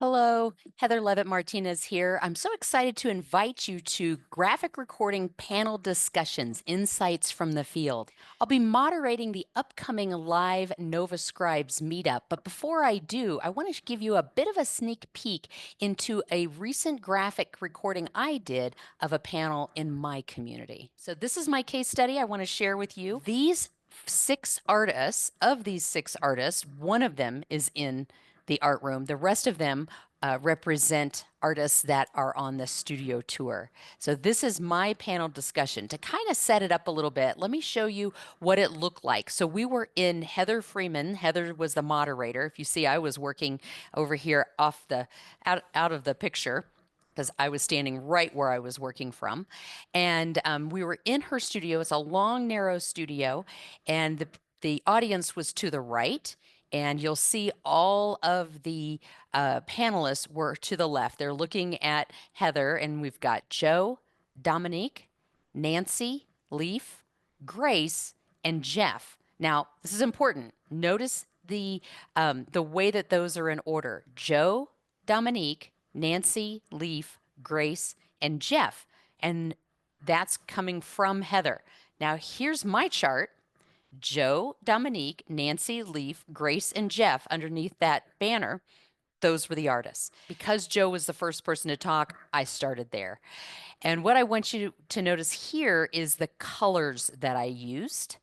Hello, Heather Leavitt Martinez here. I'm so excited to invite you to graphic recording panel discussions, insights from the field. I'll be moderating the upcoming live Nova Scribes meetup, but before I do, I want to give you a bit of a sneak peek into a recent graphic recording I did of a panel in my community. So this is my case study I want to share with you. Of these six artists, one of them is in the art room. The rest of them represent artists that are on the studio tour. So this is my panel discussion. To kind of set it up a little bit, let me show you what it looked like. So we were in Heather Freeman. Heather was the moderator. If you see, I was working over here out of the picture because I was standing right where I was working from. And we were in her studio. It's a long, narrow studio, and the audience was to the right. And you'll see all of the panelists were to the left. They're looking at Heather, and we've got Joe, Dominique, Nancy, Leaf, Grace, and Jeff. Now, this is important. Notice the way that those are in order. Joe, Dominique, Nancy, Leaf, Grace, and Jeff. And that's coming from Heather. Now, here's my chart. Joe, Dominique, Nancy, Leaf, Grace, and Jeff underneath that banner. Those were the artists. Because Joe was the first person to talk, I started there. And what I want you to notice here is the colors that I used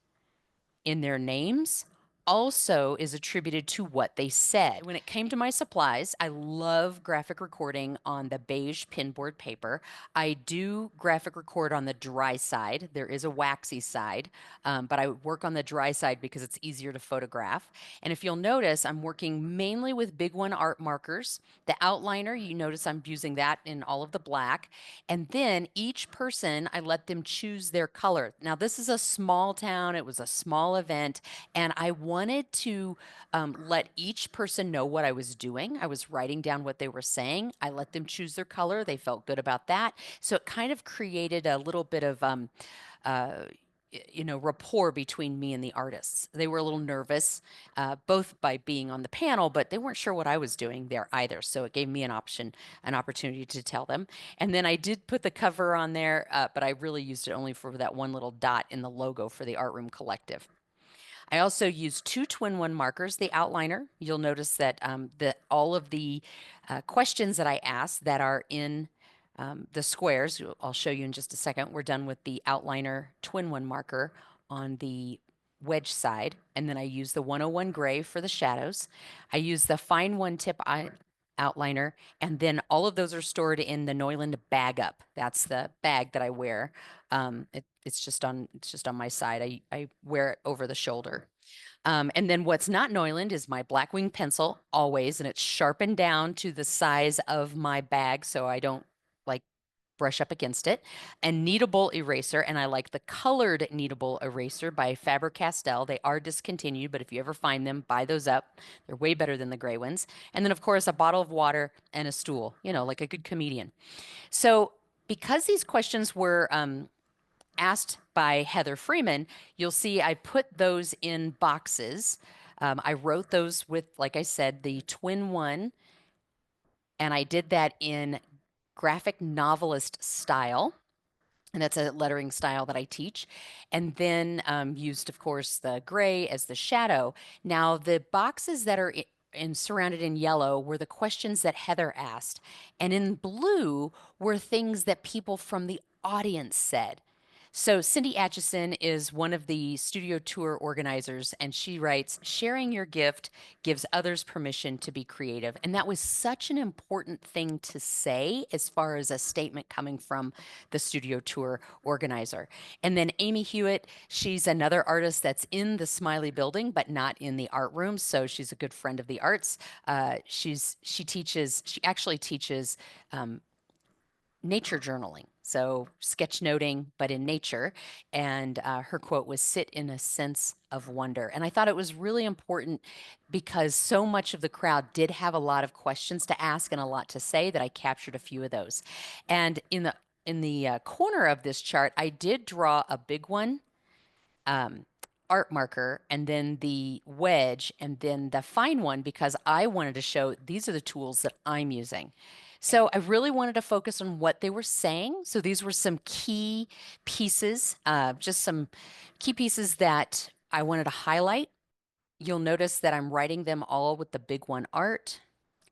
in their names also is attributed to what they said. When it came to my supplies, I love graphic recording on the beige pinboard paper. I do graphic record on the dry side. There is a waxy side, but I work on the dry side because it's easier to photograph. And if you'll notice, I'm working mainly with Big One art markers. The outliner, you notice I'm using that in all of the black. And then each person, I let them choose their color. Now, this is a small town. It was a small event, and I wanted to let each person know what I was doing. I was writing down what they were saying. I let them choose their color. They felt good about that. So it kind of created a little bit of uh, rapport between me and the artists. They were a little nervous, both by being on the panel, but they weren't sure what I was doing there either. So it gave me an opportunity to tell them. And then I did put the cover on there, but I really used it only for that one little dot in the logo for the Art Room Collective. I also used two twin one markers, the outliner. You'll notice that all of the questions that I asked that are in the squares, I'll show you in just a second. We're done with the outliner twin one marker on the wedge side. And then I use the 101 gray for the shadows. I use the fine one tip outliner. And then all of those are stored in the Neuland bag up. That's the bag that I wear. It's just on my side. I wear it over the shoulder. And then what's not Neuland is my Blackwing pencil always, and it's sharpened down to the size of my bag so I don't like brush up against it. And kneadable eraser, and I like the colored kneadable eraser by Faber-Castell. They are discontinued, but if you ever find them, buy those up. They're way better than the gray ones. And then, of course, a bottle of water and a stool, like a good comedian. So because these questions were asked by Heather Freeman, you'll see I put those in boxes. I wrote those with, like I said, the twin one, and I did that in graphic novelist style. And that's a lettering style that I teach. And then used, of course, the gray as the shadow. Now, the boxes that are surrounded in yellow were the questions that Heather asked. And in blue were things that people from the audience said. So Cindy Atchison is one of the studio tour organizers, and she writes, sharing your gift gives others permission to be creative. And that was such an important thing to say as far as a statement coming from the studio tour organizer. And then Amy Hewitt, she's another artist that's in the Smiley building, but not in the art room. So she's a good friend of the arts. She actually teaches nature journaling. So sketchnoting, but in nature. And her quote was, sit in a sense of wonder. And I thought it was really important because so much of the crowd did have a lot of questions to ask and a lot to say that I captured a few of those. And in the corner of this chart, I did draw a big one. art marker, and then the wedge, and then the fine one, because I wanted to show these are the tools that I'm using. So I really wanted to focus on what they were saying. So these were some key pieces, just some key pieces that I wanted to highlight. You'll notice that I'm writing them all with the big one art.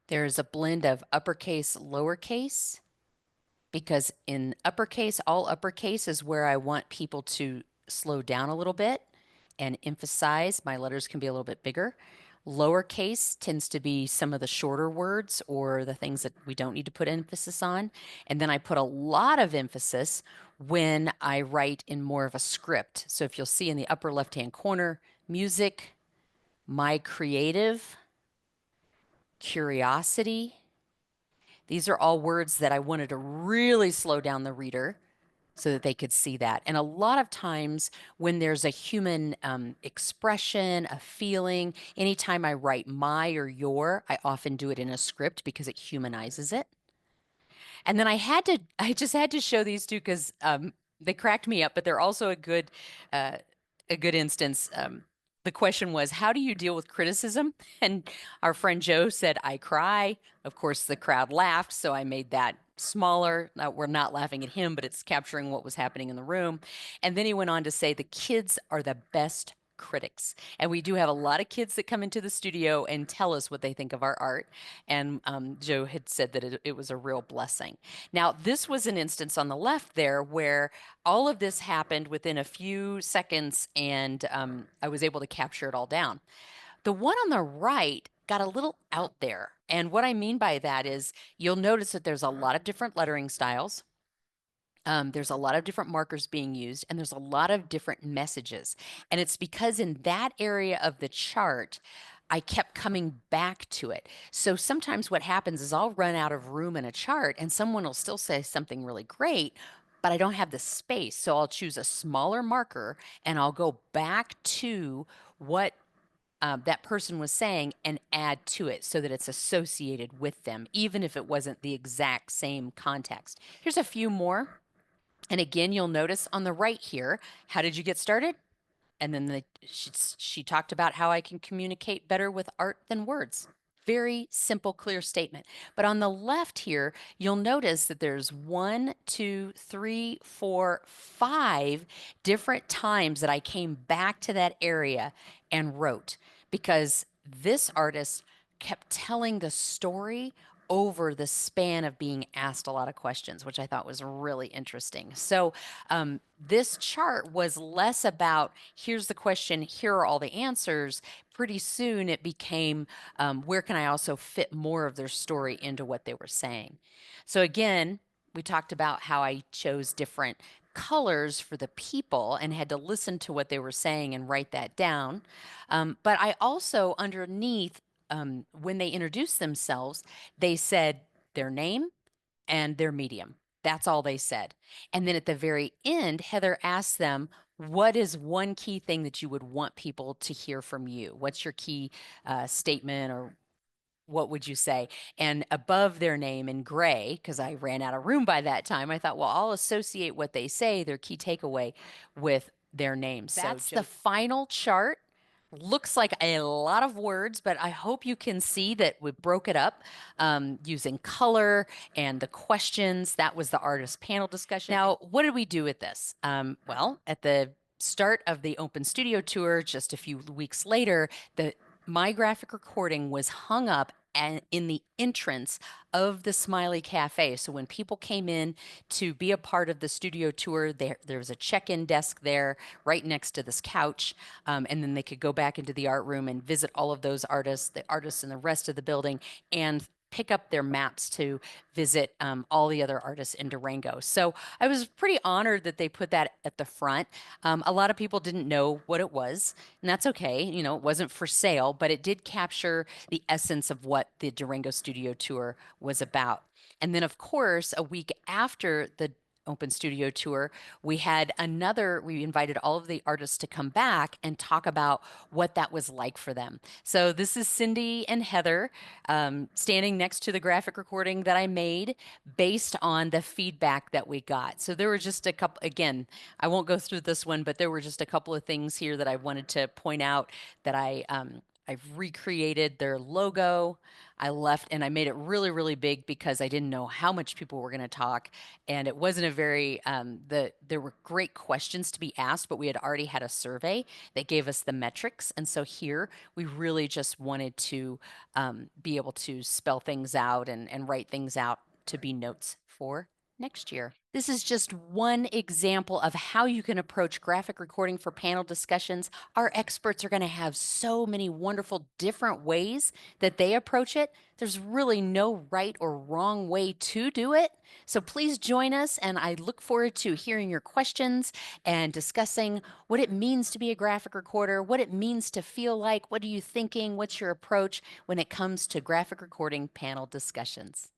There's a blend of uppercase, lowercase, because in uppercase, all uppercase is where I want people to slow down a little bit and emphasize. My letters can be a little bit bigger. Lowercase tends to be some of the shorter words or the things that we don't need to put emphasis on. And then I put a lot of emphasis when I write in more of a script. So if you'll see in the upper left-hand corner, music, my creative, curiosity. These are all words that I wanted to really slow down the reader so that they could see that. And a lot of times when there's a human expression, a feeling, anytime I write my or your, I often do it in a script because it humanizes it. And then I just had to show these two because they cracked me up, but they're also uh, a good instance. The question was, how do you deal with criticism? And our friend Joe said, I cry. Of course, the crowd laughed, so I made that smaller. We're not laughing at him, but it's capturing what was happening in the room. And then he went on to say, the kids are the best critics. And we do have a lot of kids that come into the studio and tell us what they think of our art. And Joe had said that it was a real blessing. Now, this was an instance on the left there where all of this happened within a few seconds, and I was able to capture it all down. The one on the right got a little out there. And what I mean by that is you'll notice that there's a lot of different lettering styles. There's a lot of different markers being used, and there's a lot of different messages. And it's because in that area of the chart, I kept coming back to it. So sometimes what happens is I'll run out of room in a chart, and someone will still say something really great, but I don't have the space. So I'll choose a smaller marker and I'll go back to what that person was saying and add to it so that it's associated with them, even if it wasn't the exact same context. Here's a few more. And again, you'll notice on the right here, how did you get started? And then she talked about how I can communicate better with art than words. Very simple, clear statement. But on the left here, you'll notice that there's 1, 2, 3, 4, 5 different times that I came back to that area and wrote because this artist kept telling the story over the span of being asked a lot of questions, which I thought was really interesting. So this chart was less about here's the question, here are all the answers. Pretty soon it became where can I also fit more of their story into what they were saying. So again, we talked about how I chose different colors for the people and had to listen to what they were saying and write that down. But I also, underneath, when they introduced themselves, they said their name and their medium. That's all they said. And then at the very end, Heather asked them, what is one key thing that you would want people to hear from you? What's your key statement, or what would you say? And above their name in gray, because I ran out of room by that time, I thought, well, I'll associate what they say, their key takeaway, with their name. That's the final chart. Looks like a lot of words, but I hope you can see that we broke it up using color and the questions. That was the artist panel discussion. Now, what did we do with this? Well, at the start of the Open Studio Tour, just a few weeks later, my graphic recording was hung up and in the entrance of the Smiley Cafe. So when people came in to be a part of the studio tour, there was a check-in desk there right next to this couch. And then they could go back into the art room and visit all of those artists, the artists in the rest of the building, and pick up their maps to visit all the other artists in Durango. So I was pretty honored that they put that at the front. A lot of people didn't know what it was, and that's okay. You know, it wasn't for sale, but it did capture the essence of what the Durango Studio Tour was about. And then, of course, a week after the Open Studio Tour, we invited all of the artists to come back and talk about what that was like for them. So this is Cindy and Heather standing next to the graphic recording that I made based on the feedback that we got. So there were just a couple, again, I won't go through this one, but there were just a couple of things here that I wanted to point out that I've recreated their logo. I left and I made it really, really big because I didn't know how much people were going to talk. And it wasn't a very, there were great questions to be asked, but we had already had a survey that gave us the metrics. And so here we really just wanted to be able to spell things out and write things out to be notes for next year. This is just one example of how you can approach graphic recording for panel discussions. Our experts are going to have so many wonderful different ways that they approach it. There's really no right or wrong way to do it. So please join us, and I look forward to hearing your questions and discussing what it means to be a graphic recorder, what it means to feel like, what are you thinking, what's your approach when it comes to graphic recording panel discussions.